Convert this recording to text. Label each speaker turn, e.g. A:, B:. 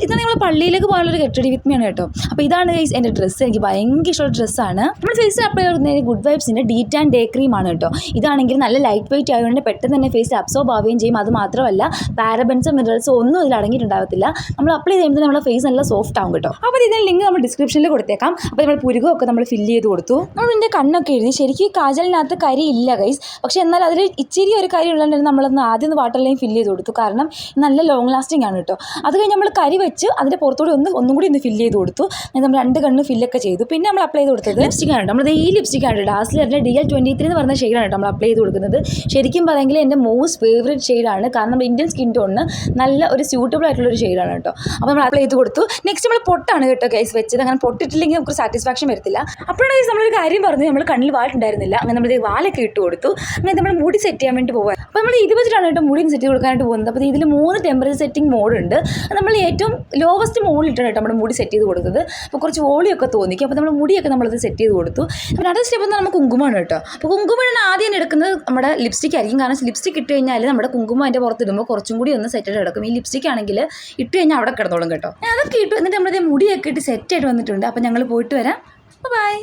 A: ഇതാണ് നമ്മൾ പള്ളിയിലേക്ക് പോകാനുള്ളൊരു ഗെറ്റ് വിത്ത് മീ ആണ് കേട്ടോ. അപ്പോൾ ഇതാണ് ഗൈസ് എൻ്റെ ഡ്രസ്സ്. എനിക്ക് ഭയങ്കര ഇഷ്ടമുള്ള ഡ്രസ്സാണ്. നമ്മൾ ഫേസിൽ അപ്ലൈ ചെയ്യുന്നത് ഗുഡ് വൈബ്സിൻ്റെ ഡീറ്റ് ആൻഡ് ഡേ ക്രീം ആണ് കേട്ടോ. ഇതാണെങ്കിൽ നല്ല ലൈറ്റ് വെയിറ്റ് ആയതുകൊണ്ട് പെട്ടെന്ന് തന്നെ ഫേസിൽ അബ്സോർബ് ആവുകയും ചെയ്യും. അത് മാത്രമല്ല പാരബൻസോ മിനറൽസോ ഒന്നും ഇതിൽ അടങ്ങിയിട്ടുണ്ടാകത്തില്ല. നമ്മൾ അപ്ലൈ ചെയ്യുമ്പോൾ നമ്മുടെ ഫേസ് നല്ല സോഫ്റ്റ് ആവും കേട്ടോ. അപ്പോൾ ഇതിൻ്റെ ലിങ്ക് നമ്മൾ ഡിസ്ക്രിപ്ഷനിൽ കൊടുത്തേക്കാം. അപ്പോൾ നമ്മൾ പുരുകമൊക്കെ നമ്മൾ ഫില്ല് ചെയ്ത് കൊടുത്തു. നമ്മൾ ഇതിൻ്റെ കണ്ണൊക്കെ എഴുതി. ശരിക്കും കാജലിനകത്ത് കരി ഇല്ല ഗൈസ്, പക്ഷേ എന്നാൽ അതിൽ ഇച്ചിരി ഒരു കരി ഉള്ളതുകൊണ്ട് നമ്മളൊന്ന് ആദ്യം വാട്ടറിലേയും ഫില്ല് ചെയ്ത് കൊടുത്തു. കാരണം നല്ല ലോങ് ലാസ്റ്റിംഗ് ആണ് കേട്ടോ. അത് കഴിഞ്ഞ് നമ്മൾ കരി വെച്ച് അതിൻ്റെ പുറത്തോടെ ഒന്നും കൂടി ഒന്ന് ഫില്ല് ചെയ്ത് കൊടുത്തു. നമ്മൾ 2 കണ്ണ് ഫില്ലൊക്കെ ചെയ്തു. പിന്നെ നമ്മൾ അപ്ലൈ ചെയ്ത് കൊടുത്തത് ലിപ്സ്റ്റിക്കാണ് കേട്ടോ. നമ്മളത് ഈ ലിപ്സ്റ്റിക്കാണ് ഡാസ്ലറിൻ്റെ DL23 എന്ന് പറഞ്ഞ ഷെയ്ഡാണ് കേട്ടോ നമ്മൾ അപ്ലൈ ചെയ്ത് കൊടുക്കുന്നത്. ശരിക്കും പറയുമെങ്കിൽ എൻ്റെ മോസ്റ്റ് ഫേവറേറ്റ് ഷെയ്ഡാണ്. കാരണം നമ്മുടെ ഇന്ത്യൻ സ്കിൻ ടോണിന് നല്ല ഒരു സ്യൂട്ടബിൾ ആയിട്ടുള്ളൊരു ഷെയ്ഡാണ് കേട്ടോ. അപ്പോൾ നമ്മൾ അപ്ലൈ ചെയ്ത് കൊടുത്തു. നെക്സ്റ്റ് നമ്മൾ പൊട്ടാണ് കേട്ടോ ഗൈസ് വെച്ചത്. അങ്ങനെ പൊട്ടിട്ടില്ലെങ്കിൽ നമുക്ക് സാറ്റിസ്ഫാക്ഷൻ വരത്തില്ല. അപ്പോഴാണ് ഗൈസ് നമ്മളൊരു കാര്യം പറഞ്ഞു, നമ്മൾ കണ്ണിൽ വാലുണ്ടായിരുന്നില്ല. അങ്ങനെ നമ്മൾ വാലൊക്കെ ഇട്ട് കൊടുത്തു. അങ്ങനെ നമ്മൾ മുടി സെറ്റ് ചെയ്യാൻ വേണ്ടി പോകാൻ. അപ്പോൾ നമ്മൾ 20 കേട്ടോ മുടി സെറ്റ് ചെയ്ത് കൊടുക്കാനായിട്ട് പോകുന്നത്. അപ്പോൾ ഇതിൽ 3 ടെമ്പറേച്ചർ സെറ്റിംഗ് മോഡ് ഉണ്ട്. നമ്മൾ ഏറ്റവും ലോവസ്റ്റ് മോഡിലിട്ടാണ് കേട്ടോ നമ്മുടെ മുടി സെറ്റ് ചെയ്ത് കൊടുത്തത്. അപ്പോൾ കുറച്ച് ഓളിയൊക്കെ തോന്നിക്കും. അപ്പോൾ നമ്മൾ മുടിയൊക്കെ നമ്മളത് സെറ്റ് ചെയ്ത് കൊടുത്തു. അപ്പോൾ അടുത്ത സ്റ്റെപ്പ് എന്ന് നമുക്ക് കുങ്കുമമാണ് കേട്ടോ. അപ്പോൾ കുങ്കുമമാണ് ആദ്യം എടുക്കുന്നത് നമ്മുടെ ലിപ്സ്റ്റിക് ആയിരിക്കും. കാരണം ലിപ്സ്റ്റിക് ഇട്ട് കഴിഞ്ഞാൽ നമ്മുടെ കുങ്കുമം അതിൻ്റെ പുറത്തിടുമ്പോൾ കുറച്ചും കൂടി ഒന്ന് സെറ്റായിട്ട് കിടക്കും. ഈ ലിപ്സ്റ്റിക് ആണെങ്കിൽ ഇട്ട് കഴിഞ്ഞാൽ അവിടെ കിടന്നോളും കേട്ടോ. അതൊക്കെ ഇട്ടു. എന്നിട്ട് നമ്മുടെ മുടിയൊക്കെ ഇട്ട് സെറ്റായിട്ട് വന്നിട്ടുണ്ട്. അപ്പോൾ ഞങ്ങൾ പോയിട്ട് വരാം. ബൈ.